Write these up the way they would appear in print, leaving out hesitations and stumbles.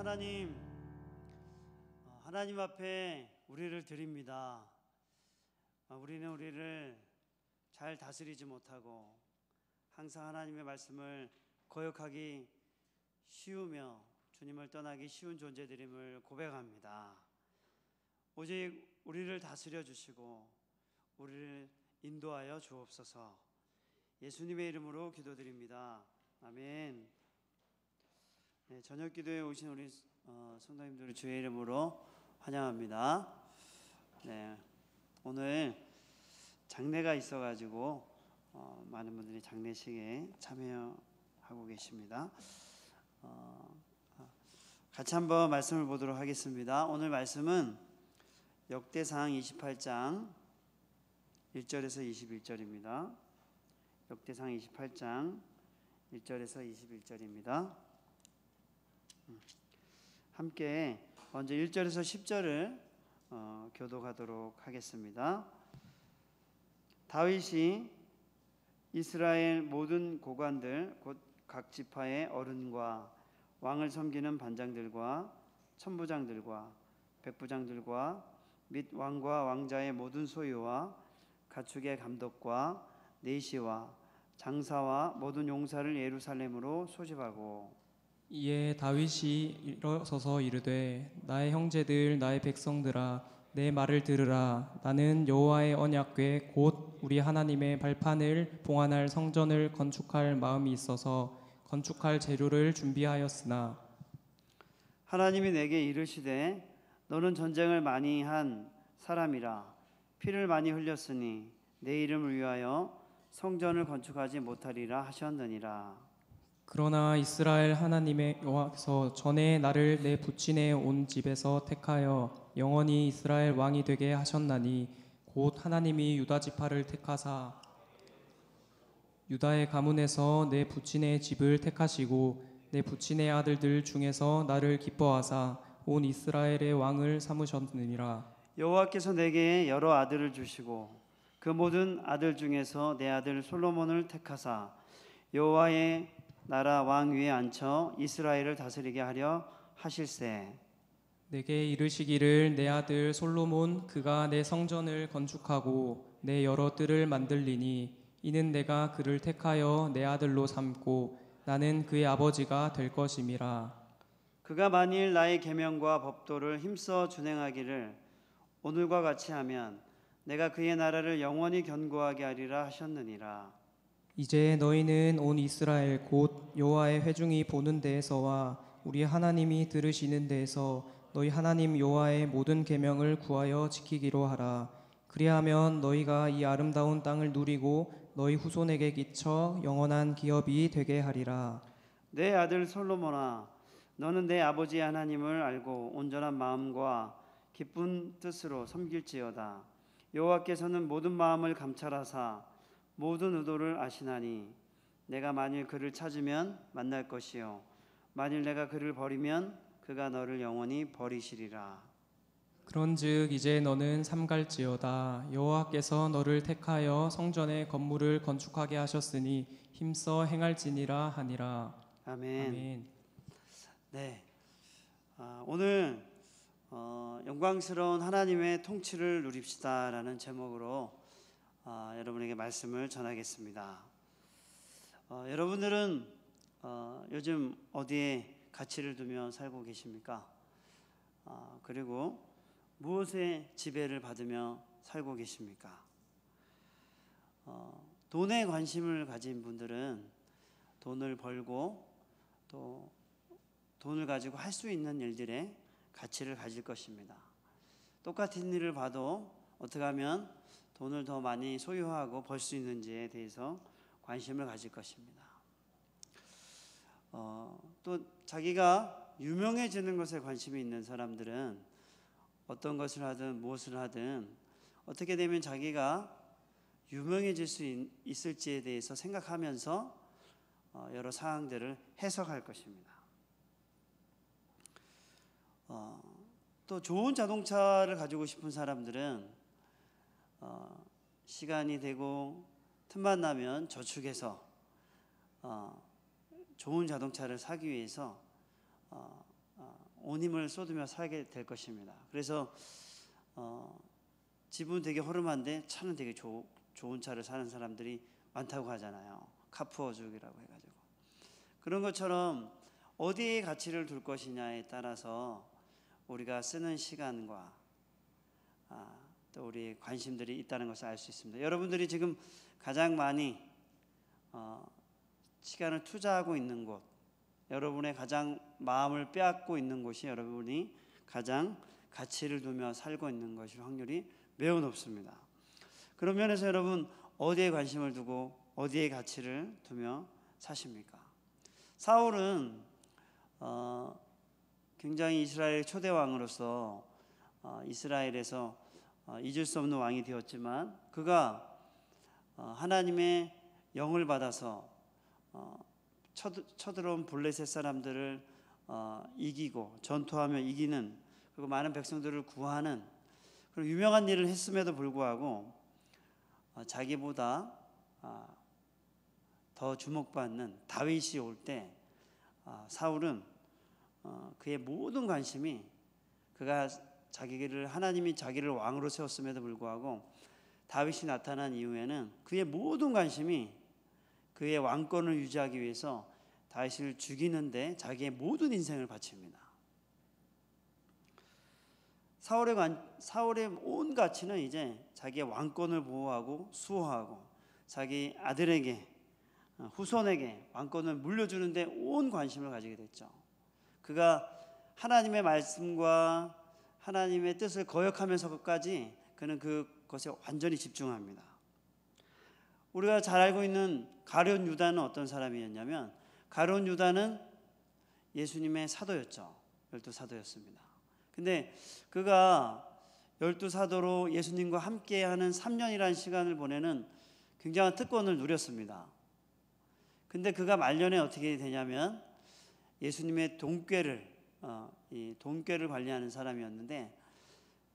하나님 앞에 우리를 드립니다. 우리는 우리를 잘 다스리지 못하고 항상 하나님의 말씀을 거역하기 쉬우며 주님을 떠나기 쉬운 존재들임을 고백합니다. 오직 우리를 다스려 주시고 우리를 인도하여 주옵소서. 예수님의 이름으로 기도드립니다. 아멘. 네, 저녁 기도에 오신 우리 성도님들을 주의 이름으로 환영합니다. 네, 오늘 장례가 있어가지고 많은 분들이 장례식에 참여하고 계십니다. 같이 한번 말씀을 보도록 하겠습니다. 오늘 말씀은 역대상 28장 1절에서 21절입니다. 역대상 28장 1절에서 21절입니다. 함께 먼저 1절에서 10절을 교독하도록 하겠습니다. 다윗이 이스라엘 모든 고관들 곧 각 지파의 어른과 왕을 섬기는 반장들과 천부장들과 백부장들과 및 왕과 왕자의 모든 소유와 가축의 감독과 내시와 장사와 모든 용사를 예루살렘으로 소집하고 이에 다윗이 일어서서 이르되 나의 형제들 나의 백성들아 내 말을 들으라. 나는 여호와의 언약궤 곧 우리 하나님의 발판을 봉안할 성전을 건축할 마음이 있어서 건축할 재료를 준비하였으나 하나님이 내게 이르시되 너는 전쟁을 많이 한 사람이라 피를 많이 흘렸으니 내 이름을 위하여 성전을 건축하지 못하리라 하셨느니라. 그러나 이스라엘 하나님의 여호와께서 전에 나를 내 부친의 온 집에서 택하여 영원히 이스라엘 왕이 되게 하셨나니 곧 하나님이 유다 지파를 택하사 유다의 가문에서 내 부친의 집을 택하시고 내 부친의 아들들 중에서 나를 기뻐하사 온 이스라엘의 왕을 삼으셨느니라. 여호와께서 내게 여러 아들을 주시고 그 모든 아들 중에서 내 아들 솔로몬을 택하사 여호와의 나라 왕 위에 앉혀 이스라엘을 다스리게 하려 하실세. 내게 이르시기를 내 아들 솔로몬 그가 내 성전을 건축하고 내 여러 뜰을 만들리니 이는 내가 그를 택하여 내 아들로 삼고 나는 그의 아버지가 될 것임이라. 그가 만일 나의 계명과 법도를 힘써 준행하기를 오늘과 같이 하면 내가 그의 나라를 영원히 견고하게 하리라 하셨느니라. 이제 너희는 온 이스라엘 곧 여호와의 회중이 보는 데에서와 우리 하나님이 들으시는 데에서 너희 하나님 여호와의 모든 계명을 구하여 지키기로 하라. 그리하면 너희가 이 아름다운 땅을 누리고 너희 후손에게 끼쳐 영원한 기업이 되게 하리라. 내 아들 솔로몬아, 너는 내 아버지 하나님을 알고 온전한 마음과 기쁜 뜻으로 섬길지어다. 여호와께서는 모든 마음을 감찰하사 모든 의도를 아시나니 내가 만일 그를 찾으면 만날 것이요 만일 내가 그를 버리면 그가 너를 영원히 버리시리라. 그런즉 이제 너는 삼갈지어다. 여호와께서 너를 택하여 성전의 건물을 건축하게 하셨으니 힘써 행할지니라 하니라. 아멘. 아멘. 네, 오늘 영광스러운 하나님의 통치를 누립시다라는 제목으로 여러분에게 말씀을 전하겠습니다. 여러분들은 요즘 어디에 가치를 두며 살고 계십니까? 그리고 무엇에 지배를 받으며 살고 계십니까? 돈에 관심을 가진 분들은 돈을 벌고 또 돈을 가지고 할 수 있는 일들에 가치를 가질 것입니다. 똑같은 일을 봐도 어떻게 하면 돈을 더 많이 소유하고 벌 수 있는지에 대해서 관심을 가질 것입니다. 또 자기가 유명해지는 것에 관심이 있는 사람들은 어떤 것을 하든 무엇을 하든 어떻게 되면 자기가 유명해질 수 있을지에 대해서 생각하면서 여러 사항들을 해석할 것입니다. 또 좋은 자동차를 가지고 싶은 사람들은 시간이 되고 틈만 나면 저축해서 좋은 자동차를 사기 위해서 온 힘을 쏟으며 살게 될 것입니다. 그래서 집은 되게 허름한데 차는 되게 좋은 차를 사는 사람들이 많다고 하잖아요. 카푸어족이라고 해가지고. 그런 것처럼 어디에 가치를 둘 것이냐에 따라서 우리가 쓰는 시간과 또 우리의 관심들이 있다는 것을 알 수 있습니다. 여러분들이 지금 가장 많이 시간을 투자하고 있는 곳, 여러분의 가장 마음을 빼앗고 있는 곳이 여러분이 가장 가치를 두며 살고 있는 것일 확률이 매우 높습니다. 그런 면에서 여러분 어디에 관심을 두고 어디에 가치를 두며 사십니까? 사울은 굉장히 이스라엘 초대 왕으로서 이스라엘에서 잊을 수 없는 왕이 되었지만 그가 하나님의 영을 받아서 쳐들어온 블레셋 사람들을 이기고 전투하며 이기는, 그리고 많은 백성들을 구하는 그런 유명한 일을 했음에도 불구하고 자기보다 더 주목받는 다윗이 올 때 사울은 그의 모든 관심이, 그가 하나님이 자기를 왕으로 세웠음에도 불구하고 다윗이 나타난 이후에는 그의 모든 관심이 그의 왕권을 유지하기 위해서 다윗을 죽이는데 자기의 모든 인생을 바칩니다. 사울의 온 가치는 이제 자기의 왕권을 보호하고 수호하고 자기 아들에게, 후손에게 왕권을 물려주는데 온 관심을 가지게 됐죠. 그가 하나님의 말씀과 하나님의 뜻을 거역하면서까지 그는 그것에 완전히 집중합니다. 우리가 잘 알고 있는 가룟 유다는 어떤 사람이었냐면, 가룟 유다는 예수님의 사도였죠. 12사도였습니다. 근데 그가 12사도로 예수님과 함께하는 3년이라는 시간을 보내는 굉장한 특권을 누렸습니다. 근데 그가 말년에 어떻게 되냐면 예수님의 돈꾀를 관리하는 사람이었는데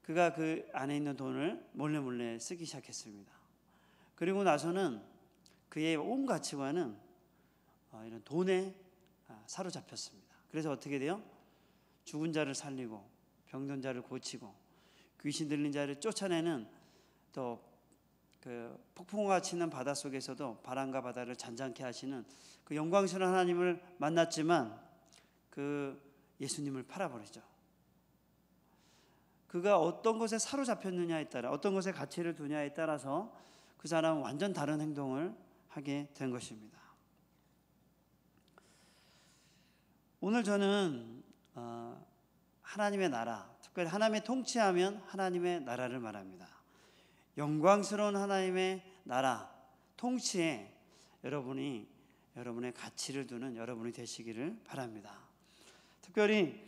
그가 그 안에 있는 돈을 몰래 쓰기 시작했습니다. 그리고 나서는 그의 온 가치관은 이런 돈에 사로잡혔습니다. 그래서 어떻게 돼요? 죽은 자를 살리고 병든 자를 고치고 귀신 들린 자를 쫓아내는, 또 그 폭풍우가 치는 바다 속에서도 바람과 바다를 잔잔케 하시는 그 영광스러운 하나님을 만났지만 그 예수님을 팔아버리죠. 그가 어떤 것에 사로잡혔느냐에 따라, 어떤 것에 가치를 두냐에 따라서 그 사람은 완전 다른 행동을 하게 된 것입니다. 오늘 저는 하나님의 나라, 특별히 하나님의 통치하면 하나님의 나라를 말합니다. 영광스러운 하나님의 나라 통치에 여러분의 가치를 두는 여러분이 되시기를 바랍니다. 특별히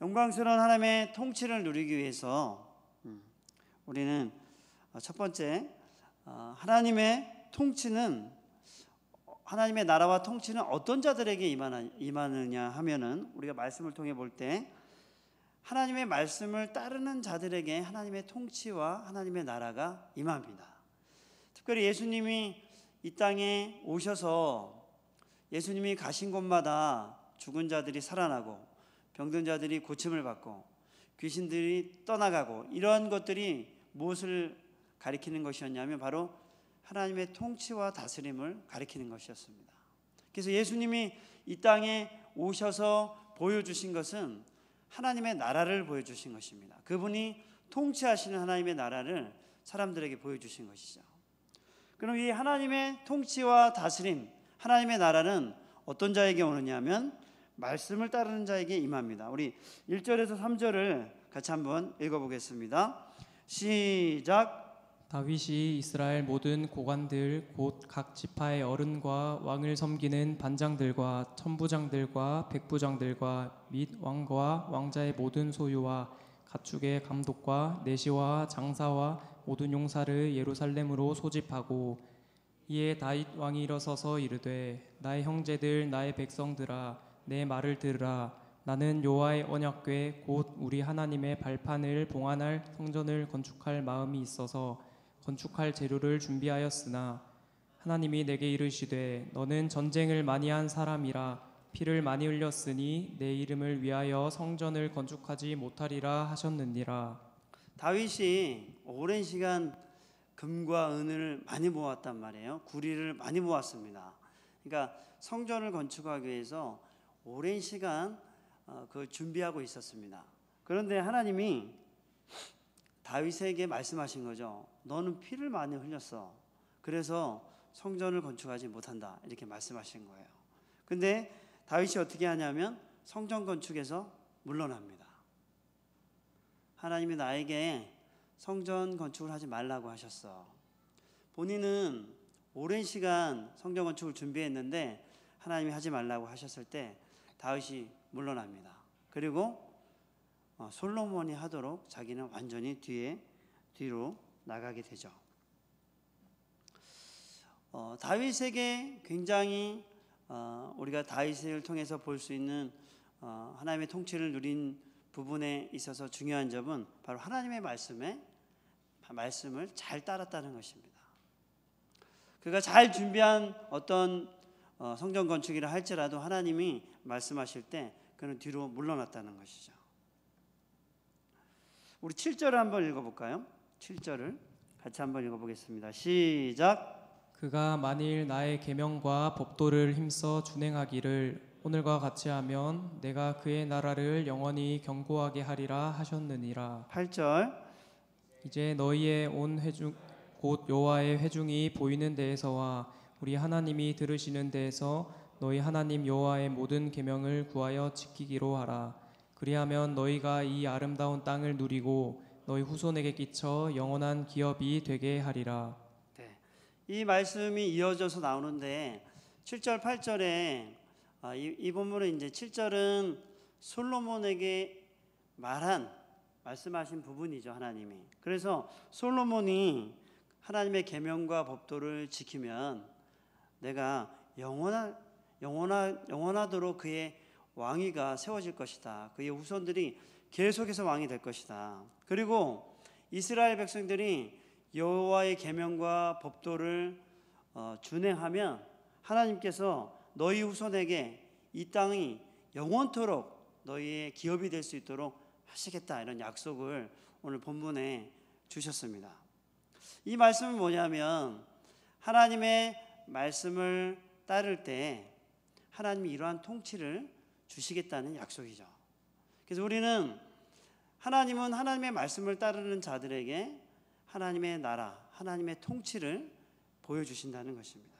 영광스러운 하나님의 통치를 누리기 위해서 우리는 첫 번째, 하나님의 나라와 통치는 어떤 자들에게 임하느냐 하면은, 우리가 말씀을 통해 볼 때 하나님의 말씀을 따르는 자들에게 하나님의 통치와 하나님의 나라가 임합니다. 특별히 예수님이 이 땅에 오셔서 예수님이 가신 곳마다 죽은 자들이 살아나고 병든 자들이 고침을 받고 귀신들이 떠나가고, 이런 것들이 무엇을 가리키는 것이었냐면 바로 하나님의 통치와 다스림을 가리키는 것이었습니다. 그래서 예수님이 이 땅에 오셔서 보여주신 것은 하나님의 나라를 보여주신 것입니다. 그분이 통치하시는 하나님의 나라를 사람들에게 보여주신 것이죠. 그럼 이 하나님의 통치와 다스림, 하나님의 나라는 어떤 자에게 오느냐면 말씀을 따르는 자에게 임합니다. 우리 1절에서 3절을 같이 한번 읽어보겠습니다. 시작. 다윗이 이스라엘 모든 고관들 곧 각 지파의 어른과 왕을 섬기는 반장들과 천부장들과 백부장들과 및 왕과 왕자의 모든 소유와 가축의 감독과 내시와 장사와 모든 용사를 예루살렘으로 소집하고, 이에 다윗 왕이 일어서서 이르되 나의 형제들 나의 백성들아 내 말을 들으라. 나는 여호와의 언약궤 곧 우리 하나님의 발판을 봉안할 성전을 건축할 마음이 있어서 건축할 재료를 준비하였으나, 하나님이 내게 이르시되 너는 전쟁을 많이 한 사람이라 피를 많이 흘렸으니 내 이름을 위하여 성전을 건축하지 못하리라 하셨느니라. 다윗이 오랜 시간 금과 은을 많이 모았단 말이에요. 구리를 많이 모았습니다. 그러니까 성전을 건축하기 위해서 오랜 시간 그 준비하고 있었습니다. 그런데 하나님이 다윗에게 말씀하신 거죠. 너는 피를 많이 흘렸어. 그래서 성전을 건축하지 못한다. 이렇게 말씀하신 거예요. 근데 다윗이 어떻게 하냐면 성전 건축에서 물러납니다. 하나님이 나에게 성전 건축을 하지 말라고 하셨어. 본인은 오랜 시간 성전 건축을 준비했는데 하나님이 하지 말라고 하셨을 때 다윗이 물러납니다. 그리고 솔로몬이 하도록 자기는 완전히 뒤로 나가게 되죠. 다윗에게 굉장히 우리가 다윗을 통해서 볼 수 있는 하나님의 통치를 누린 부분에 있어서 중요한 점은 바로 하나님의 말씀을 잘 따랐다는 것입니다. 그가 잘 준비한 어떤 성전 건축이라 할지라도 하나님이 말씀하실 때 그는 뒤로 물러났다는 것이죠. 우리 7절을 한번 읽어볼까요? 7절을 같이 한번 읽어보겠습니다. 시작. 그가 만일 나의 계명과 법도를 힘써 준행하기를 오늘과 같이 하면 내가 그의 나라를 영원히 견고하게 하리라 하셨느니라. 8절. 이제 너희의 온 회중 곧 여호와의 회중이 보이는 데에서와 우리 하나님이 들으시는 데에서 너희 하나님 여호와의 모든 계명을 구하여 지키기로 하라. 그리하면 너희가 이 아름다운 땅을 누리고 너희 후손에게 끼쳐 영원한 기업이 되게 하리라. 네, 이 말씀이 이어져서 나오는데 7절, 8절에 이 본문은 이제 7절은 솔로몬에게 말씀하신 부분이죠, 하나님이. 그래서 솔로몬이 하나님의 계명과 법도를 지키면 내가 영원하도록 그의 왕위가 세워질 것이다. 그의 후손들이 계속해서 왕이 될 것이다. 그리고 이스라엘 백성들이 여호와의 계명과 법도를 준행하면 하나님께서 너희 후손에게 이 땅이 영원토록 너희의 기업이 될 수 있도록 하시겠다. 이런 약속을 오늘 본문에 주셨습니다. 이 말씀은 뭐냐면 하나님의 말씀을 따를 때 하나님이 이러한 통치를 주시겠다는 약속이죠. 그래서 우리는 하나님은 하나님의 말씀을 따르는 자들에게 하나님의 나라, 하나님의 통치를 보여주신다는 것입니다.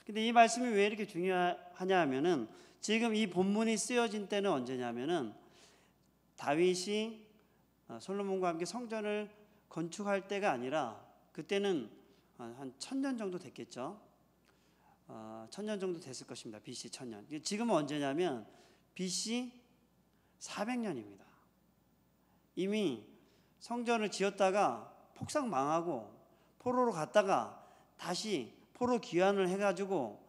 근데 이 말씀이 왜 이렇게 중요하냐 하면은 지금 이 본문이 쓰여진 때는 언제냐면은 다윗이 솔로몬과 함께 성전을 건축할 때가 아니라 그때는 한 1000년 정도 됐겠죠. 1000년 정도 됐을 것입니다. BC 1000년. 지금은 언제냐면 BC 400년입니다. 이미 성전을 지었다가 폭삭 망하고 포로로 갔다가 다시 포로 귀환을 해가지고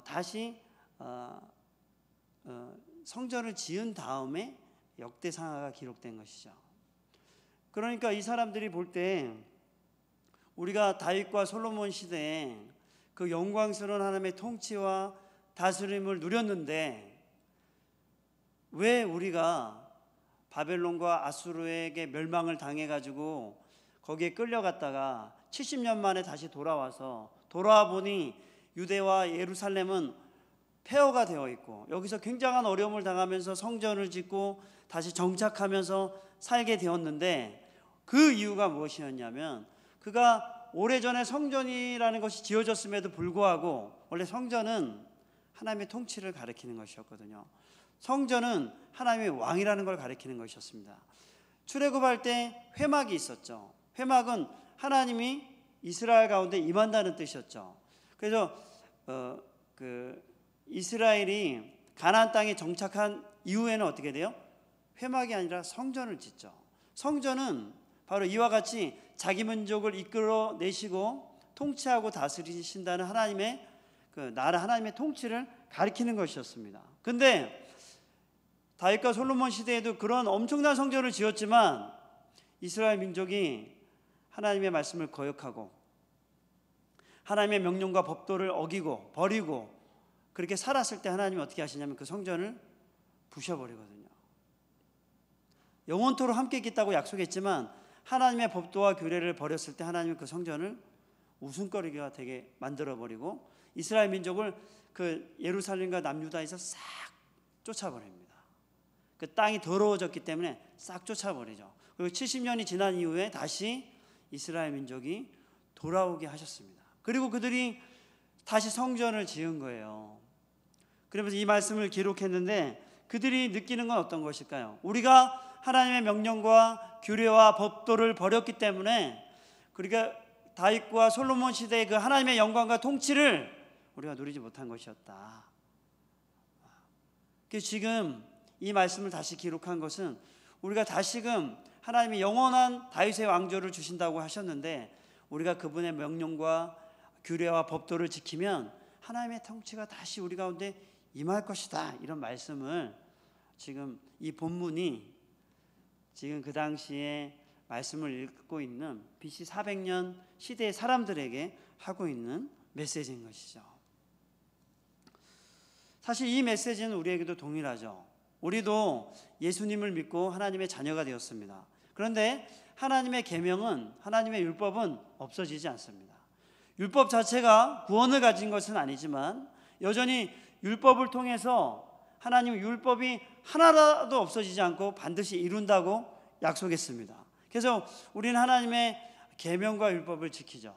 다시 성전을 지은 다음에 역대상하가 기록된 것이죠. 그러니까 이 사람들이 볼 때 우리가 다윗과 솔로몬 시대에 그 영광스러운 하나님의 통치와 다스림을 누렸는데 왜 우리가 바벨론과 아수르에게 멸망을 당해가지고 거기에 끌려갔다가 70년 만에 다시 돌아와 보니 유대와 예루살렘은 폐허가 되어 있고 여기서 굉장한 어려움을 당하면서 성전을 짓고 다시 정착하면서 살게 되었는데 그 이유가 무엇이었냐면 그가 오래전에 성전이라는 것이 지어졌음에도 불구하고 원래 성전은 하나님의 통치를 가리키는 것이었거든요. 성전은 하나님의 왕이라는 걸 가리키는 것이었습니다. 출애굽할 때 회막이 있었죠. 회막은 하나님이 이스라엘 가운데 임한다는 뜻이었죠. 그래서 이스라엘이 가나안 땅에 정착한 이후에는 어떻게 돼요? 회막이 아니라 성전을 짓죠. 성전은 바로 이와 같이 자기 민족을 이끌어내시고 통치하고 다스리신다는 하나님의 그 나라 하나님의 통치를 가리키는 것이었습니다. 근데 다윗과 솔로몬 시대에도 그런 엄청난 성전을 지었지만 이스라엘 민족이 하나님의 말씀을 거역하고 하나님의 명령과 법도를 어기고 버리고 그렇게 살았을 때 하나님이 어떻게 하시냐면 그 성전을 부셔버리거든요. 영원토록 함께 있겠다고 약속했지만 하나님의 법도와 규례를 버렸을 때 하나님은 그 성전을 웃음거리가 되게 만들어버리고 이스라엘 민족을 그 예루살렘과 남유다에서 싹 쫓아버립니다. 그 땅이 더러워졌기 때문에 싹 쫓아버리죠. 그리고 70년이 지난 이후에 다시 이스라엘 민족이 돌아오게 하셨습니다. 그리고 그들이 다시 성전을 지은 거예요. 그러면서 이 말씀을 기록했는데 그들이 느끼는 건 어떤 것일까요? 우리가 하나님의 명령과 규례와 법도를 버렸기 때문에 그러니까 다윗과 솔로몬 시대의 그 하나님의 영광과 통치를 우리가 누리지 못한 것이었다. 그래서 지금 이 말씀을 다시 기록한 것은 우리가 다시금 하나님이 영원한 다윗의 왕조를 주신다고 하셨는데 우리가 그분의 명령과 규례와 법도를 지키면 하나님의 통치가 다시 우리 가운데 임할 것이다. 이런 말씀을 지금 이 본문이 지금 그 당시에 말씀을 읽고 있는 BC 400년 시대의 사람들에게 하고 있는 메시지인 것이죠. 사실 이 메시지는 우리에게도 동일하죠. 우리도 예수님을 믿고 하나님의 자녀가 되었습니다. 그런데 하나님의 계명은, 하나님의 율법은 없어지지 않습니다. 율법 자체가 구원을 가진 것은 아니지만 여전히 율법을 통해서 하나님 율법이 하나라도 없어지지 않고 반드시 이룬다고 약속했습니다. 그래서 우리는 하나님의 계명과 율법을 지키죠.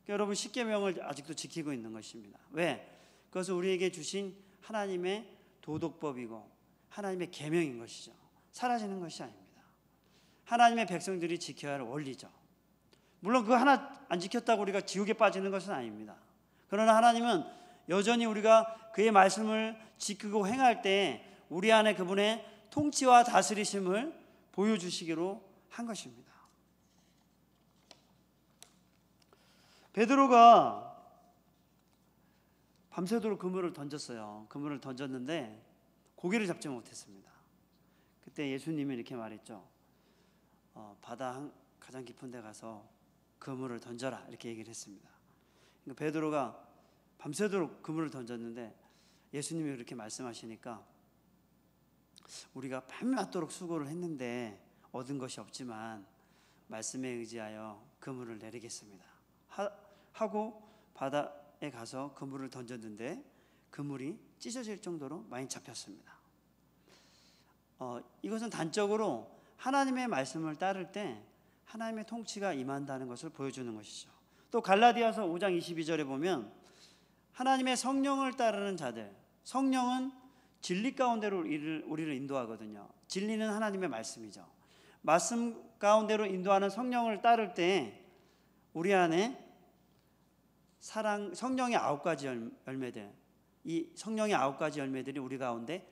여러분 10계명을 아직도 지키고 있는 것입니다. 왜? 그것은 우리에게 주신 하나님의 도덕법이고 하나님의 계명인 것이죠. 사라지는 것이 아닙니다. 하나님의 백성들이 지켜야 할 원리죠. 물론 그 하나 안 지켰다고 우리가 지옥에 빠지는 것은 아닙니다. 그러나 하나님은 여전히 우리가 그의 말씀을 지키고 행할 때 우리 안에 그분의 통치와 다스리심을 보여주시기로 한 것입니다. 베드로가 밤새도록 그물을 던졌어요. 그물을 던졌는데 고기를 잡지 못했습니다. 그때 예수님이 이렇게 말했죠. 바다 가장 깊은 데 가서 그물을 던져라 이렇게 얘기를 했습니다. 그러니까 베드로가 밤새도록 그물을 던졌는데 예수님이 그렇게 말씀하시니까 우리가 밤낮도록 수고를 했는데 얻은 것이 없지만 말씀에 의지하여 그물을 내리겠습니다 하고 바다에 가서 그물을 던졌는데 그물이 찢어질 정도로 많이 잡혔습니다. 이것은 단적으로 하나님의 말씀을 따를 때 하나님의 통치가 임한다는 것을 보여주는 것이죠. 또 갈라디아서 5장 22절에 보면 하나님의 성령을 따르는 자들, 성령은 진리 가운데로 우리를 인도하거든요. 진리는 하나님의 말씀이죠. 말씀 가운데로 인도하는 성령을 따를 때 우리 안에 성령의 9가지 열매들, 이 성령의 9가지 열매들이 우리 가운데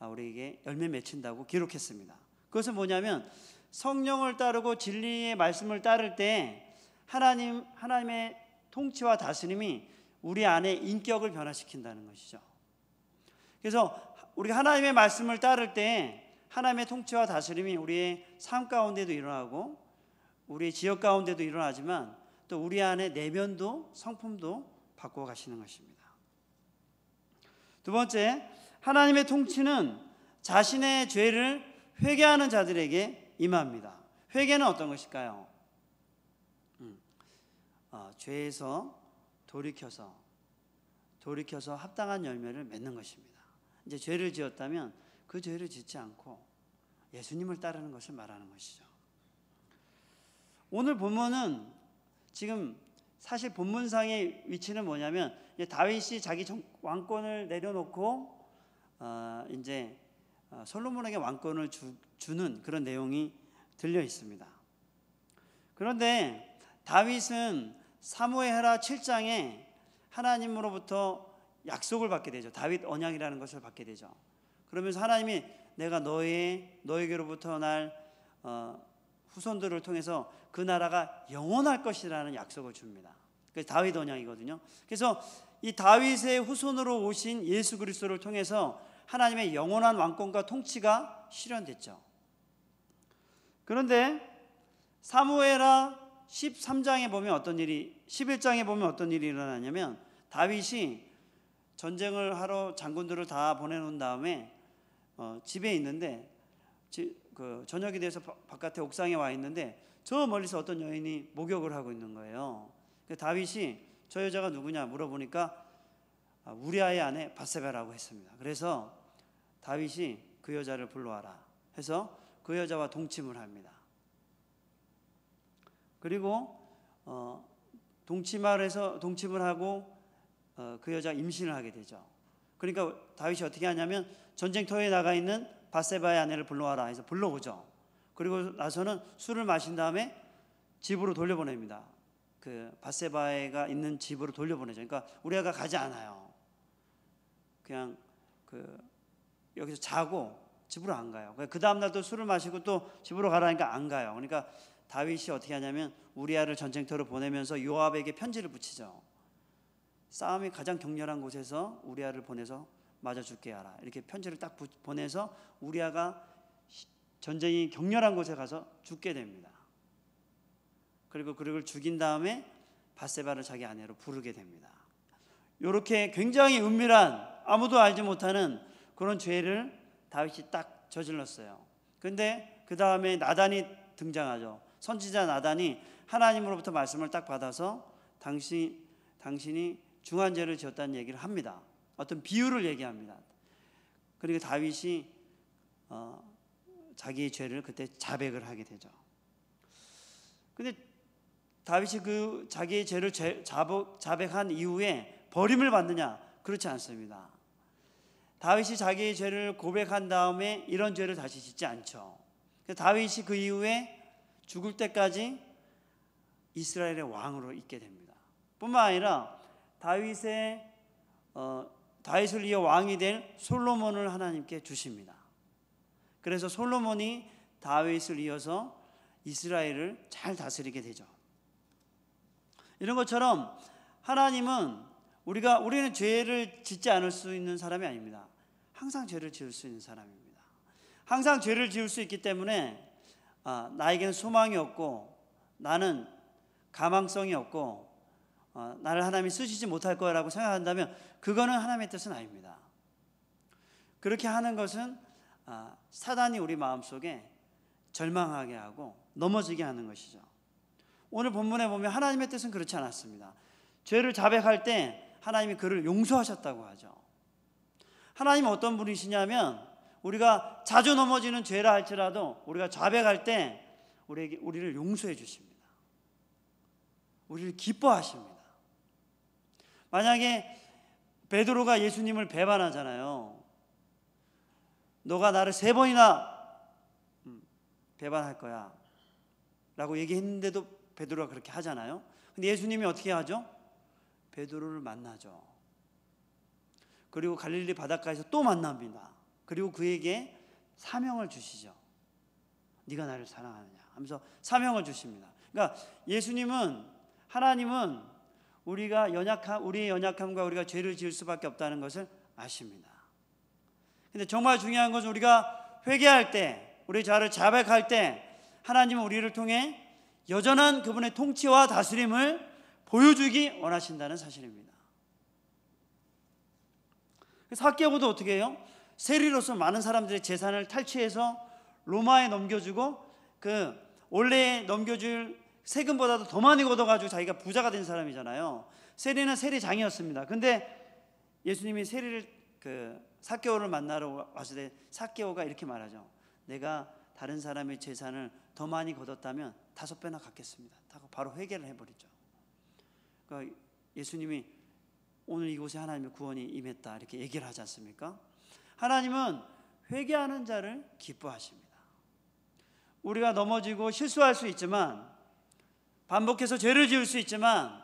우리에게 열매 맺힌다고 기록했습니다. 그것은 뭐냐면 성령을 따르고 진리의 말씀을 따를 때 하나님의 통치와 다스림이 우리 안에 인격을 변화시킨다는 것이죠. 그래서 우리가 하나님의 말씀을 따를 때 하나님의 통치와 다스림이 우리의 삶 가운데도 일어나고 우리의 지역 가운데도 일어나지만 또 우리 안에 내면도 성품도 바꾸어 가시는 것입니다. 두 번째, 하나님의 통치는 자신의 죄를 회개하는 자들에게 임합니다. 회개는 어떤 것일까요? 죄에서 돌이켜서 합당한 열매를 맺는 것입니다. 이제 죄를 지었다면 그 죄를 짓지 않고 예수님을 따르는 것을 말하는 것이죠. 오늘 본문은 지금 사실 본문상의 위치는 뭐냐면 다윗이 자기 왕권을 내려놓고 이제 솔로몬에게 왕권을 주는 그런 내용이 들려 있습니다. 그런데 다윗은 사무엘하 7장에 하나님으로부터 약속을 받게 되죠. 다윗 언약이라는 것을 받게 되죠. 그러면서 하나님이 내가 너에게로부터 날 후손들을 통해서 그 나라가 영원할 것이라는 약속을 줍니다. 그래서 다윗 언약이거든요. 그래서 이 다윗의 후손으로 오신 예수 그리스도를 통해서 하나님의 영원한 왕권과 통치가 실현됐죠. 그런데 사무엘하 13장에 보면 11장에 보면 어떤 일이 일어나냐면 다윗이 전쟁을 하러 장군들을 다 보내놓은 다음에 집에 있는데 저녁이 돼서 바깥에 옥상에 와 있는데 저 멀리서 어떤 여인이 목욕을 하고 있는 거예요. 다윗이 저 여자가 누구냐 물어보니까 우리아의 아내 밧세바라고 했습니다. 그래서 다윗이 그 여자를 불러와라 해서 그 여자와 동침을 합니다. 그리고 동침을 하고 그 여자가 임신을 하게 되죠. 그러니까 다윗이 어떻게 하냐면 전쟁터에 나가 있는 밧세바의 아내를 불러와라 해서 불러오죠. 그리고 나서는 술을 마신 다음에 집으로 돌려보냅니다. 그 밧세바가 있는 집으로 돌려보내죠. 그러니까 우리아가 가지 않아요. 그냥 여기서 자고 집으로 안 가요. 그 다음 날도 술을 마시고 또 집으로 가라니까 안 가요. 그러니까 다윗이 어떻게 하냐면 우리아를 전쟁터로 보내면서 요압에게 편지를 붙이죠. 싸움이 가장 격렬한 곳에서 우리아를 보내서 맞아 죽게 하라. 이렇게 편지를 딱 보내서 우리아가 전쟁이 격렬한 곳에 가서 죽게 됩니다. 그리고 그를 죽인 다음에 밧세바를 자기 아내로 부르게 됩니다. 이렇게 굉장히 은밀한 아무도 알지 못하는 그런 죄를 다윗이 딱 저질렀어요. 그런데 그 다음에 나단이 등장하죠. 선지자 나단이 하나님으로부터 말씀을 딱 받아서 당신이 중한 죄를 지었다는 얘기를 합니다. 어떤 비유를 얘기합니다. 그리고 다윗이 자기의 죄를 그때 자백을 하게 되죠. 근데 다윗이 그 자기의 죄를 자백한 이후에 버림을 받느냐? 그렇지 않습니다. 다윗이 자기의 죄를 고백한 다음에 이런 죄를 다시 짓지 않죠. 다윗이 그 이후에 죽을 때까지 이스라엘의 왕으로 있게 됩니다. 뿐만 아니라 다윗을 이어 왕이 될 솔로몬을 하나님께 주십니다. 그래서 솔로몬이 다윗을 이어서 이스라엘을 잘 다스리게 되죠. 이런 것처럼 하나님은 우리는 죄를 짓지 않을 수 있는 사람이 아닙니다. 항상 죄를 지을 수 있는 사람입니다. 항상 죄를 지을 수 있기 때문에 나에게는 소망이 없고 나는 가망성이 없고 나를 하나님이 쓰시지 못할 거라고 생각한다면 그거는 하나님의 뜻은 아닙니다. 그렇게 하는 것은 사단이 우리 마음속에 절망하게 하고 넘어지게 하는 것이죠. 오늘 본문에 보면 하나님의 뜻은 그렇지 않았습니다. 죄를 자백할 때 하나님이 그를 용서하셨다고 하죠. 하나님은 어떤 분이시냐면 우리가 자주 넘어지는 죄라 할지라도 우리가 자백할 때 우리를 용서해 주십니다. 우리를 기뻐하십니다. 만약에 베드로가 예수님을 배반하잖아요. 너가 나를 3번이나 배반할 거야 라고 얘기했는데도 베드로가 그렇게 하잖아요. 근데 예수님이 어떻게 하죠? 베드로를 만나죠. 그리고 갈릴리 바닷가에서 또 만납니다. 그리고 그에게 사명을 주시죠. 네가 나를 사랑하느냐 하면서 사명을 주십니다. 그러니까 하나님은 우리의 연약함과 우리가 죄를 지을 수밖에 없다는 것을 아십니다. 근데 정말 중요한 것은 우리가 회개할 때, 우리 죄를 자백할 때 하나님은 우리를 통해 여전한 그분의 통치와 다스림을 보여주기 원하신다는 사실입니다. 삭개오도 어떻게 해요? 세리로서 많은 사람들의 재산을 탈취해서 로마에 넘겨주고 원래 넘겨줄 세금보다도 더 많이 걷어가지고 자기가 부자가 된 사람이잖아요. 세리는 세리장이었습니다. 근데 예수님이 삭개오를 만나러 왔을 때 삭개오가 이렇게 말하죠. 내가 다른 사람의 재산을 더 많이 거뒀다면 5배나 갚겠습니다. 하고 바로 회개를 해버리죠. 그러니까 예수님이 오늘 이곳에 하나님의 구원이 임했다 이렇게 얘기를 하지 않습니까? 하나님은 회개하는 자를 기뻐하십니다. 우리가 넘어지고 실수할 수 있지만 반복해서 죄를 지을 수 있지만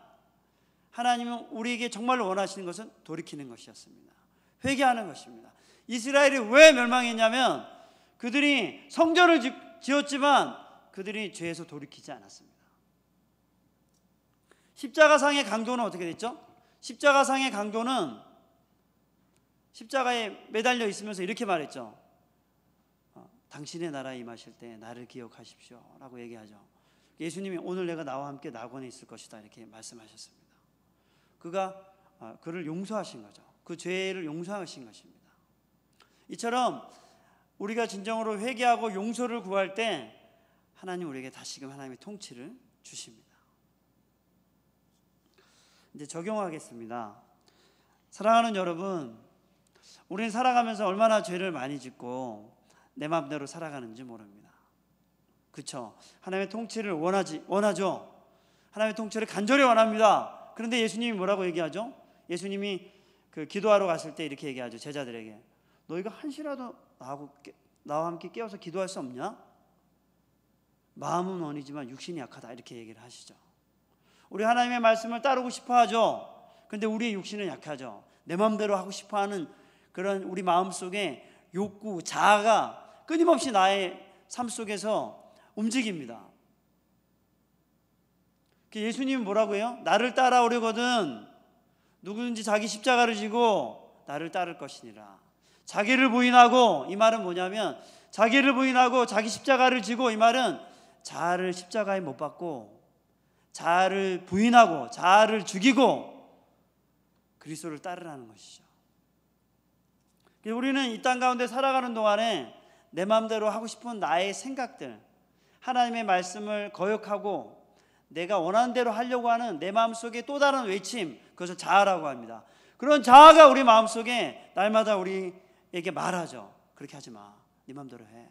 하나님은 우리에게 정말로 원하시는 것은 돌이키는 것이었습니다. 회개하는 것입니다. 이스라엘이 왜 멸망했냐면 그들이 성전을 지었지만 그들이 죄에서 돌이키지 않았습니다. 십자가상의 강도는 어떻게 됐죠? 십자가상의 강도는 십자가에 매달려 있으면서 이렇게 말했죠. 당신의 나라에 임하실 때 나를 기억하십시오 라고 얘기하죠. 예수님이 오늘 내가 나와 함께 낙원에 있을 것이다 이렇게 말씀하셨습니다. 그가 그를 용서하신 거죠. 그 죄를 용서하신 것입니다. 이처럼 우리가 진정으로 회개하고 용서를 구할 때 하나님 우리에게 다시금 하나님의 통치를 주십니다. 이제 적용하겠습니다. 사랑하는 여러분, 우리는 살아가면서 얼마나 죄를 많이 짓고 내 마음대로 살아가는지 모릅니다. 그렇죠? 하나님의 통치를 원하죠. 하나님의 통치를 간절히 원합니다. 그런데 예수님이 뭐라고 얘기하죠? 예수님이 그 기도하러 갔을 때 이렇게 얘기하죠. 제자들에게, 너희가 한시라도 나와 함께 깨어서 기도할 수 없냐? 마음은 원이지만 육신이 약하다, 이렇게 얘기를 하시죠. 우리 하나님의 말씀을 따르고 싶어 하죠. 그런데 우리의 육신은 약하죠. 내 마음대로 하고 싶어 하는 그런 우리 마음속에 욕구, 자아가 끊임없이 나의 삶 속에서 움직입니다. 예수님은 뭐라고 해요? 나를 따라오려거든 누구든지 자기 십자가를 지고 나를 따를 것이니라. 자기를 부인하고, 이 말은 뭐냐면 자기를 부인하고 자기 십자가를 지고, 이 말은 자아를 십자가에 못 박고 자아를 부인하고 자아를 죽이고 그리스도를 따르라는 것이죠. 우리는 이 땅 가운데 살아가는 동안에 내 마음대로 하고 싶은 나의 생각들, 하나님의 말씀을 거역하고 내가 원하는 대로 하려고 하는 내 마음속에 또 다른 외침, 그것을 자아라고 합니다. 그런 자아가 우리 마음속에 날마다 우리에게 말하죠. 그렇게 하지 마, 네 마음대로 해.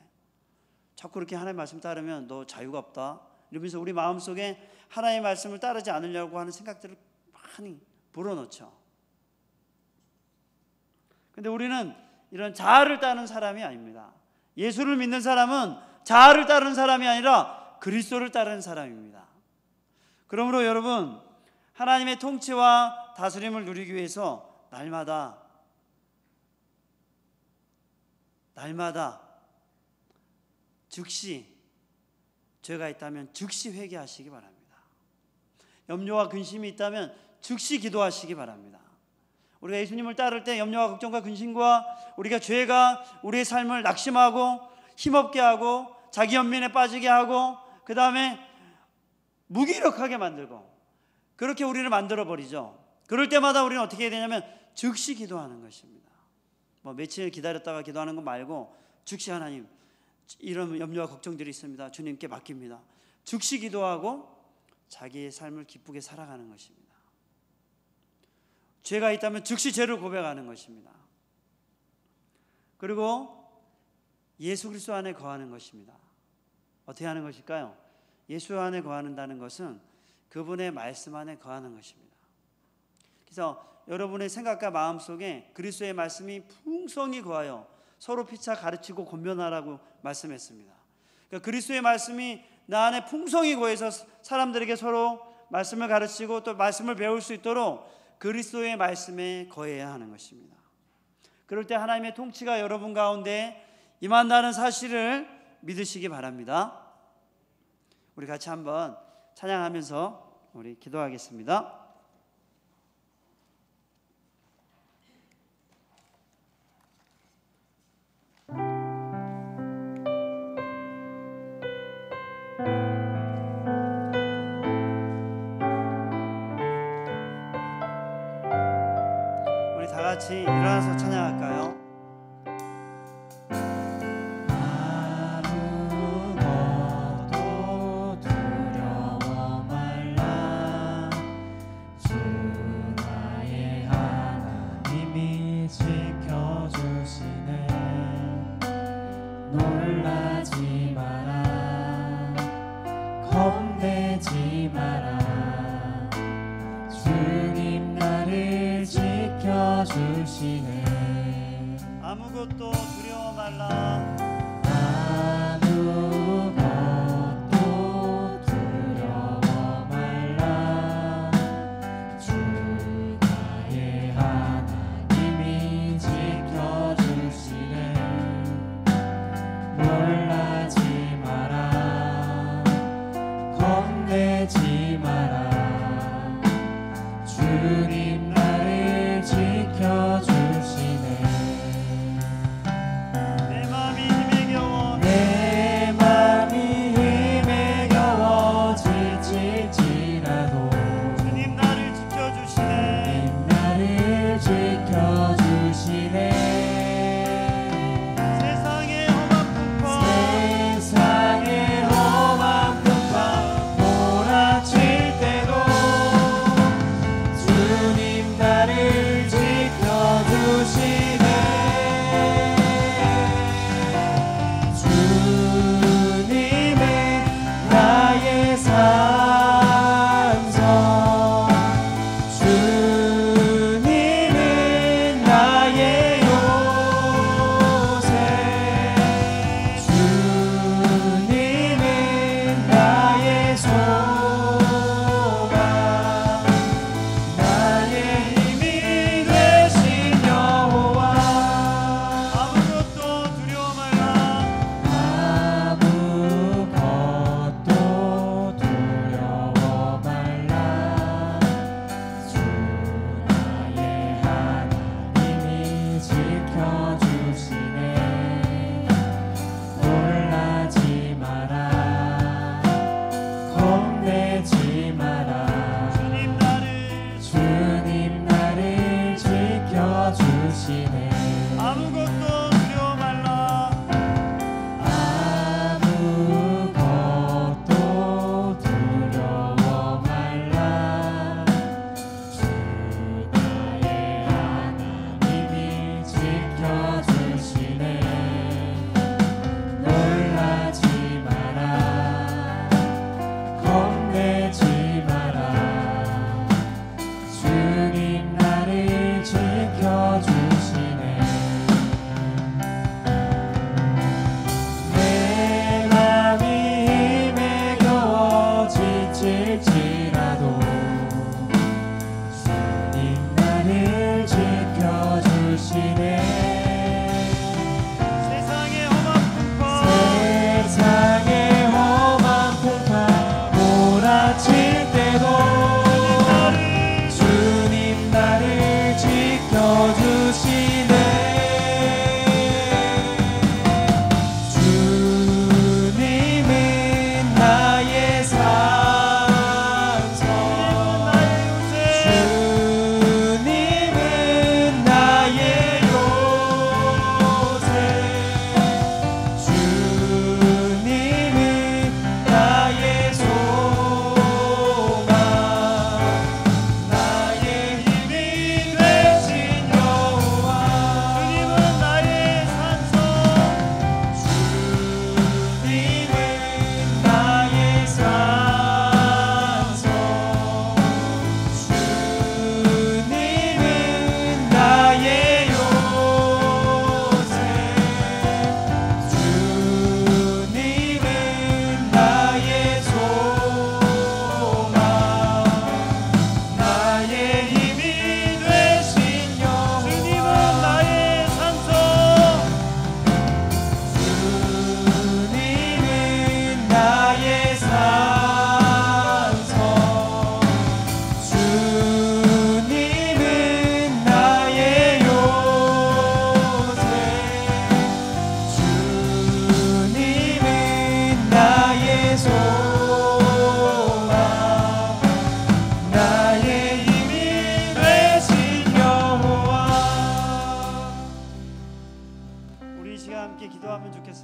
자꾸 그렇게 하나님의 말씀 따르면 너 자유가 없다, 이러면서 우리 마음속에 하나님의 말씀을 따르지 않으려고 하는 생각들을 많이 불어넣죠. 근데 우리는 이런 자아를 따르는 사람이 아닙니다. 예수를 믿는 사람은 자아를 따르는 사람이 아니라 그리스도를 따르는 사람입니다. 그러므로 여러분, 하나님의 통치와 다스림을 누리기 위해서 날마다 즉시 죄가 있다면 즉시 회개하시기 바랍니다. 염려와 근심이 있다면 즉시 기도하시기 바랍니다. 우리가 예수님을 따를 때 염려와 걱정과 근심과 우리가 죄가 우리의 삶을 낙심하고 힘없게 하고 자기 연민에 빠지게 하고 그 다음에 무기력하게 만들고 그렇게 우리를 만들어버리죠. 그럴 때마다 우리는 어떻게 해야 되냐면 즉시 기도하는 것입니다. 며칠 기다렸다가 기도하는 거 말고 즉시 하나님, 이런 염려와 걱정들이 있습니다, 주님께 맡깁니다. 즉시 기도하고 자기의 삶을 기쁘게 살아가는 것입니다. 죄가 있다면 즉시 죄를 고백하는 것입니다. 그리고 예수 그리스도 안에 거하는 것입니다. 어떻게 하는 것일까요? 예수 안에 거하는다는 것은 그분의 말씀 안에 거하는 것입니다. 그래서 여러분의 생각과 마음 속에 그리스도의 말씀이 풍성히 거하여 서로 피차 가르치고 권면하라고 말씀했습니다. 그러니까 그리스도의 말씀이 나 안에 풍성히 거해서 사람들에게 서로 말씀을 가르치고 또 말씀을 배울 수 있도록 그리스도의 말씀에 거해야 하는 것입니다. 그럴 때 하나님의 통치가 여러분 가운데 임한다는 사실을 믿으시기 바랍니다. 우리 같이 한번 찬양하면서 우리 기도하겠습니다. 우리 다 같이 일어나서 찬양할까요? 겁내지 마라. 주님 나를 지켜주시네. 아무것도 두려워 말라. 아무것도 두려워 말라. 주 나의 하나님이 지켜주시네. 놀라지 마라. 겁내지 마라. 주님 나를 지켜주시네. 내 마음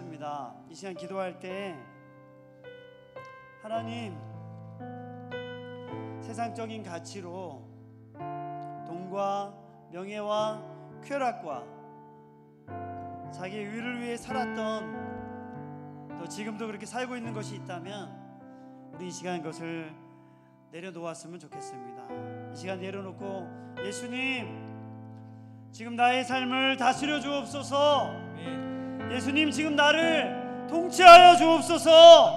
기도하겠습니다. 이 시간 기도할 때 하나님, 세상적인 가치로 돈과 명예와 쾌락과 자기의 의를 위해 살았던, 또 지금도 그렇게 살고 있는 것이 있다면 우리 이 시간 그것을 내려놓았으면 좋겠습니다. 이 시간 내려놓고 예수님, 지금 나의 삶을 다스려 주옵소서. 예수님, 지금 나를 통치하여 주옵소서.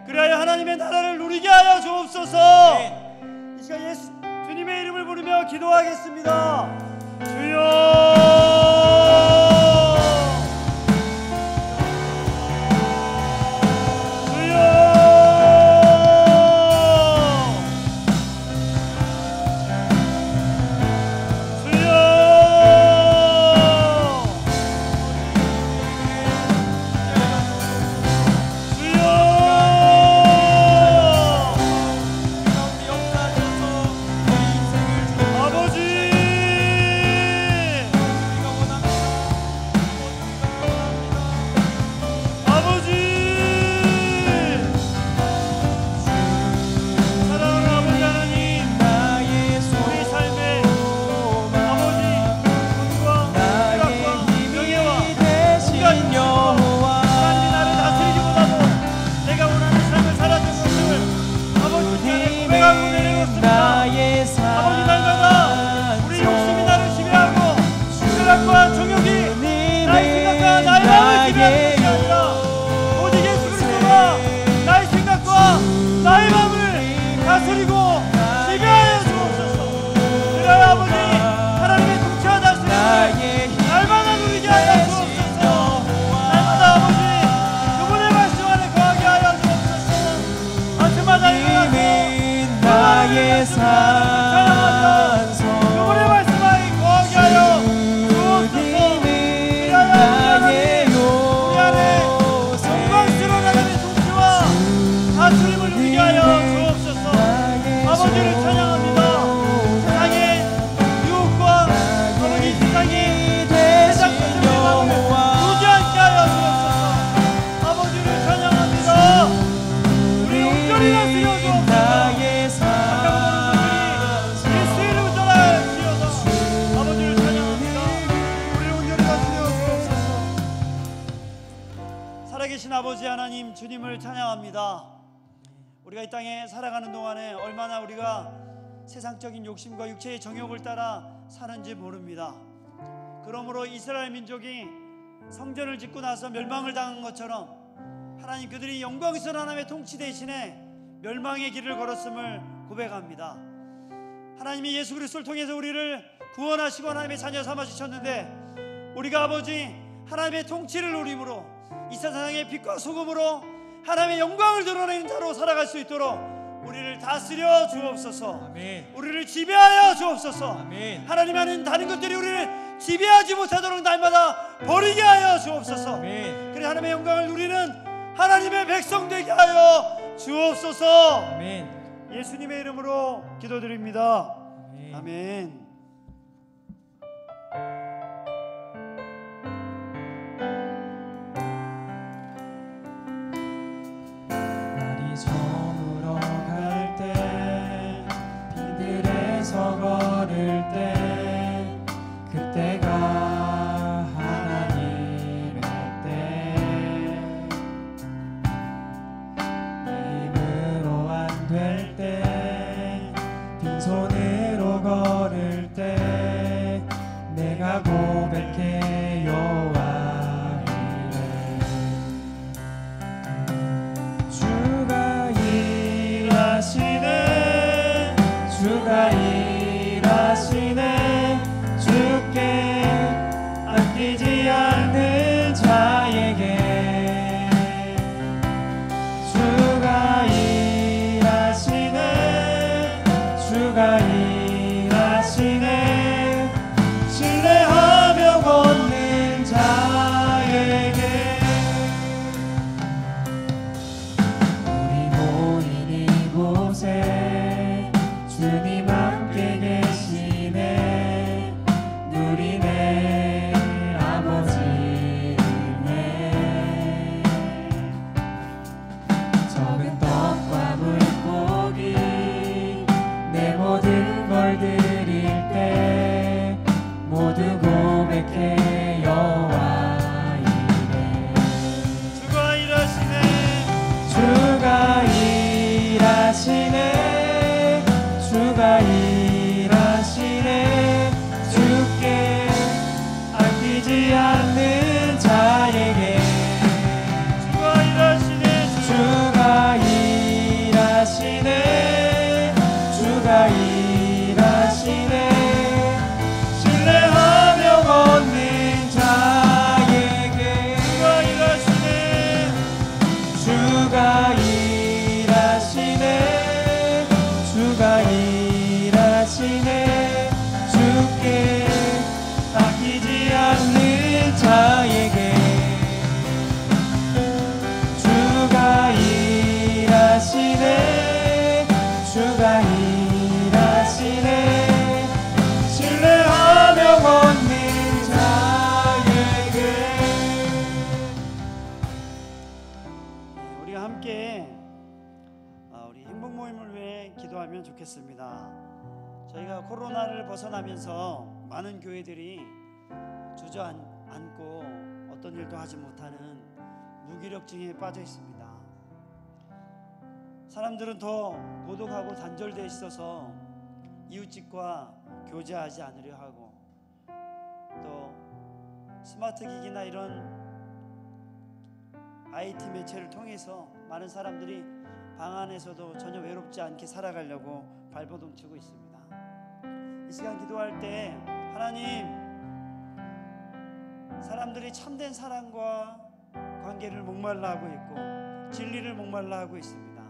그리하여 하나님의 나라를 누리게 하여 주옵소서. 이 시간 주님의 이름을 부르며 기도하겠습니다. 주여, 아버지 하나님, 주님을 찬양합니다. 우리가 이 땅에 살아가는 동안에 얼마나 우리가 세상적인 욕심과 육체의 정욕을 따라 사는지 모릅니다. 그러므로 이스라엘 민족이 성전을 짓고 나서 멸망을 당한 것처럼 하나님, 그들이 영광스러운 하나님의 통치 대신에 멸망의 길을 걸었음을 고백합니다. 하나님이 예수 그리스도를 통해서 우리를 구원하시고 하나님의 자녀 삼아 주셨는데, 우리가 아버지 하나님의 통치를 누림으로 이 세상의 빛과 소금으로 하나님의 영광을 드러내는 자로 살아갈 수 있도록 우리를 다스려 주옵소서. 아멘. 우리를 지배하여 주옵소서. 아멘. 하나님 안에 다른 것들이 우리를 지배하지 못하도록 날마다 버리게 하여 주옵소서. 아멘. 그래 하나님의 영광을 누리는 하나님의 백성 되게 하여 주옵소서. 아멘. 예수님의 이름으로 기도드립니다. 아멘. 아멘. 저물어 갈 때, 비들에서 걸을 때, 그때가 하나님의 때. 내 힘으로 안 될 때, 빈손으로 걸을 우리가 함께 우리 행복 모임을 위해 기도하면 좋겠습니다. 저희가 코로나를 벗어나면서 많은 교회들이 주저앉고 어떤 일도 하지 못하는 무기력증에 빠져 있습니다. 사람들은 더 고독하고 단절되어 있어서 이웃집과 교제하지 않으려 하고, 또 스마트 기기나 이런 IT 매체를 통해서 많은 사람들이 방 안에서도 전혀 외롭지 않게 살아가려고 발버둥치고 있습니다. 이 시간 기도할 때 하나님, 사람들이 참된 사랑과 관계를 목말라 하고 있고 진리를 목말라 하고 있습니다.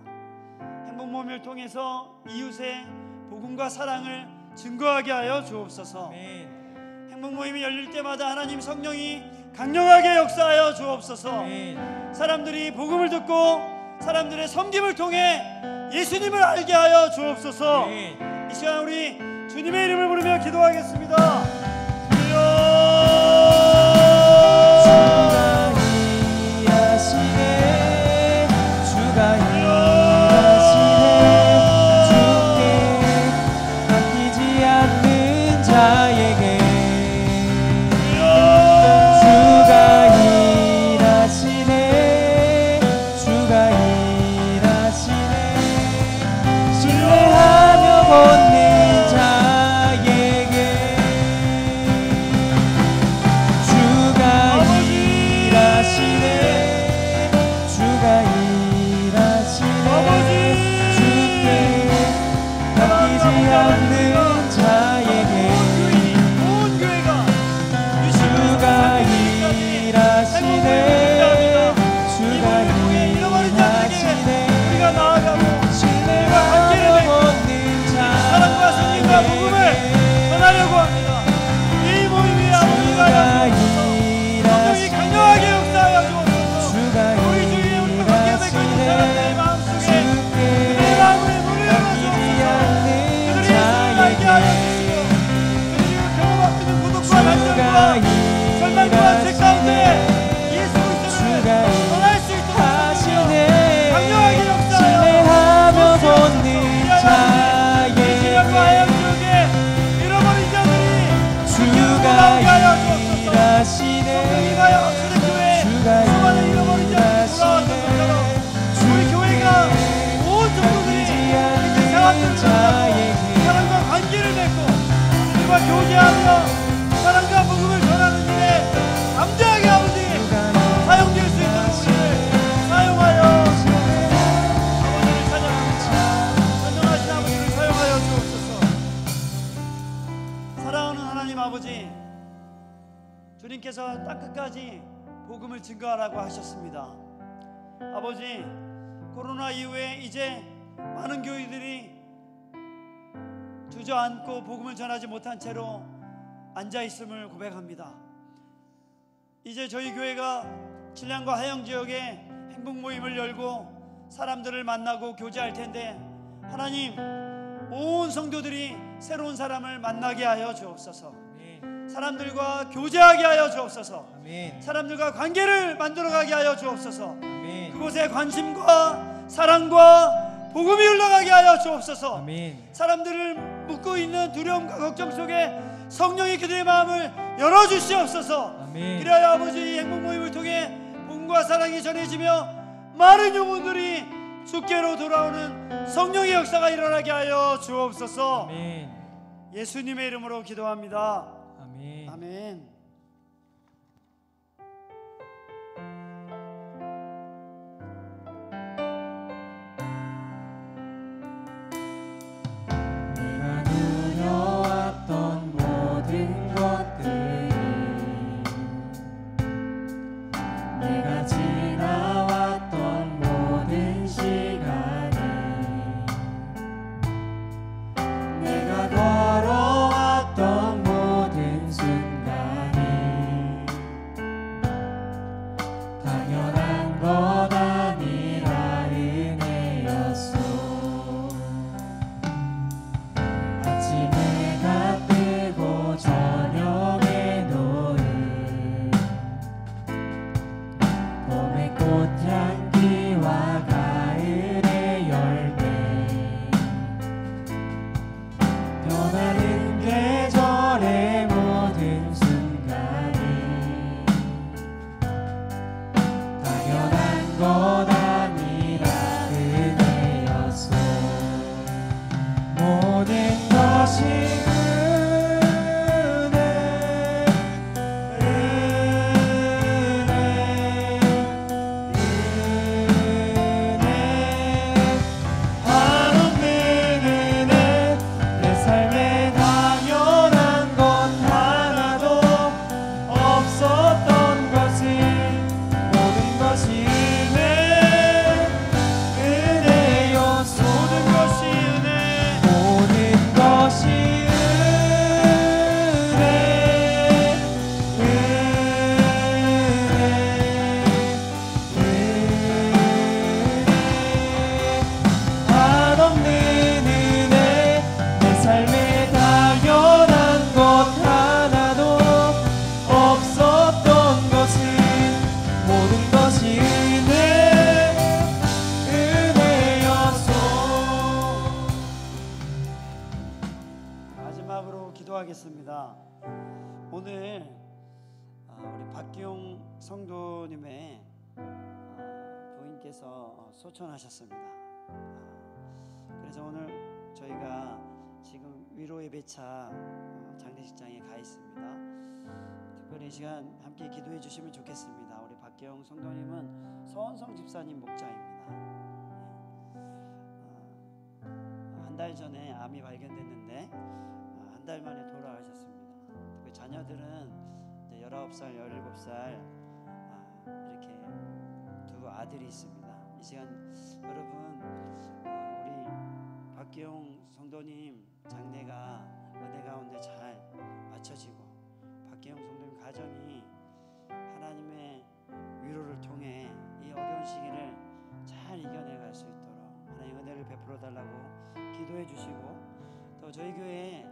행복 모임을 통해서 이웃의 복음과 사랑을 증거하게 하여 주옵소서. 아멘. 행복 모임이 열릴 때마다 하나님 성령이 강력하게 역사하여 주옵소서. 아멘. 사람들이 복음을 듣고 사람들의 섬김을 통해 예수님을 알게 하여 주옵소서. 아멘. 이 시간 우리 주님의 이름을 부르며 기도하겠습니다. 주가 일하시네. 주께 맡기지 않는 자에게 주가 일하시네. 주가 일하시네. 신뢰하며 걷는 자에게 주가 일하시네. 주가 일하시네. 주께 맡기지 않는 자에게 온 교회가 주가 일하시네. 주가 일하시네. 우리가 나아가고 신뢰하며 걷는 사랑과 승리와 복음을 자에게 전하려고 합니다. 이 모임이 아버지가 성령이 강력하게 역사하여 주옵소서. 주가 우리 주위에 우리가 관계 맺고 있는 사람들의 마음속에 그들의 마음을 무르려 주옵소서. 그들이 예수를 알게 하여 주시고 그들이 경험하고 있는 고독과 단절과 절망과 죄 가운데 예수 그리스도를 전할 수 있도록 하시네. 강력하게 역사하여 신뢰하며 걷는 이 지역과 하얀 자에게 지역에 잃어버린 자들이 주가 나오게 하여 주옵소서. 일하시네. 이가여 초대교회 주가 수많은 잃어버린 자들이 돌아왔던 것처럼 우리 교회가 온 성도들이 이제 사람들을 만나고 사람과 관계를 맺고 그들과 교제하며 사랑과 복음을 전하는 일에 담대하게 아버지 사용될 수 있도록 우리를 사용하여 아버지를 찬양합니다. 전능하신 아버지를 사용하여 주옵소서. 사랑하는 하나님 아버지, 주님께서 땅끝까지 복음을 증거하라고 하셨습니다. 아버지, 코로나 이후에 이제 많은 교회들이 주저앉고 복음을 전하지 못한 채로 앉아있음을 고백합니다. 이제 저희 교회가 신량과 하영 지역에 행복 모임을 열고 사람들을 만나고 교제할 텐데 하나님, 온 성도들이 새로운 사람을 만나게 하여 주옵소서. 사람들과 교제하게 하여 주옵소서. 아멘. 사람들과 관계를 만들어가게 하여 주옵소서. 아멘. 그곳에 관심과 사랑과 복음이 흘러가게 하여 주옵소서. 아멘. 사람들을 묶고 있는 두려움과 걱정 속에 성령이 그들의 마음을 열어주시옵소서. 아멘. 그리하여 아버지 행복 모임을 통해 복음과 사랑이 전해지며 많은 영혼들이 주께로 돌아오는 성령의 역사가 일어나게 하여 주옵소서. 아멘. 예수님의 이름으로 기도합니다. 아멘. 아멘. 내가 누려왔던 모든 것들이 내가 지나왔던 모든 시간이 내가 걸어왔던 모든 순간이 것 아니라 은혜였소. 모든 것이 은혜 한없는 은혜. 내 삶에 당연한 것 하나도 없었던 것을 모든 것이 은혜였소. 모든 것이 은혜. 모든 것이 한없는 은혜. 내 삶에 당연한 것 하나도 없었던 것을 모든 것이 은혜였소. 마지막으로 기도하겠습니다. 오늘 우리 박기용 성도님의 부인께서 소천하셨습니다. 그래서 오늘 저희가 지금 위로 예배차 장례식장에 가 있습니다. 특별히 이 시간 함께 기도해 주시면 좋겠습니다. 우리 박기용 성도님은 서원성 집사님 목자입니다. 한 달 전에 암이 발견됐는데 한 달 만에 돌아가셨습니다. 그 자녀들은 이제 19살, 17살 이렇게 두 아들이 있습니다. 이 시간 여러분 우리 박기용 성도님 장례가 은혜 가운데 잘 마쳐지고 박기용 성도님 가정이 하나님의 위로를 통해 이 어려운 시기를 잘 이겨내갈 수 있도록 하나님 은혜를 베풀어 달라고 기도해 주시고, 또 저희 교회에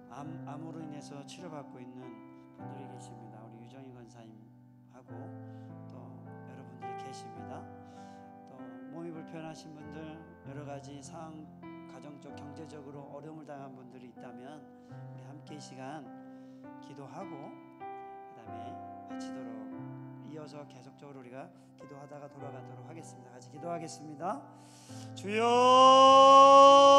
암으로 인해서 치료받고 있는 분들이 계십니다. 우리 유정희 권사님하고 또 여러분들이 계십니다. 또 몸이 불편하신 분들, 여러 가지 상황, 가정적, 경제적으로 어려움을 당한 분들이 있다면 우리 함께 이 시간 기도하고 그 다음에 마치도록, 이어서 계속적으로 우리가 기도하다가 돌아가도록 하겠습니다. 같이 기도하겠습니다. 주여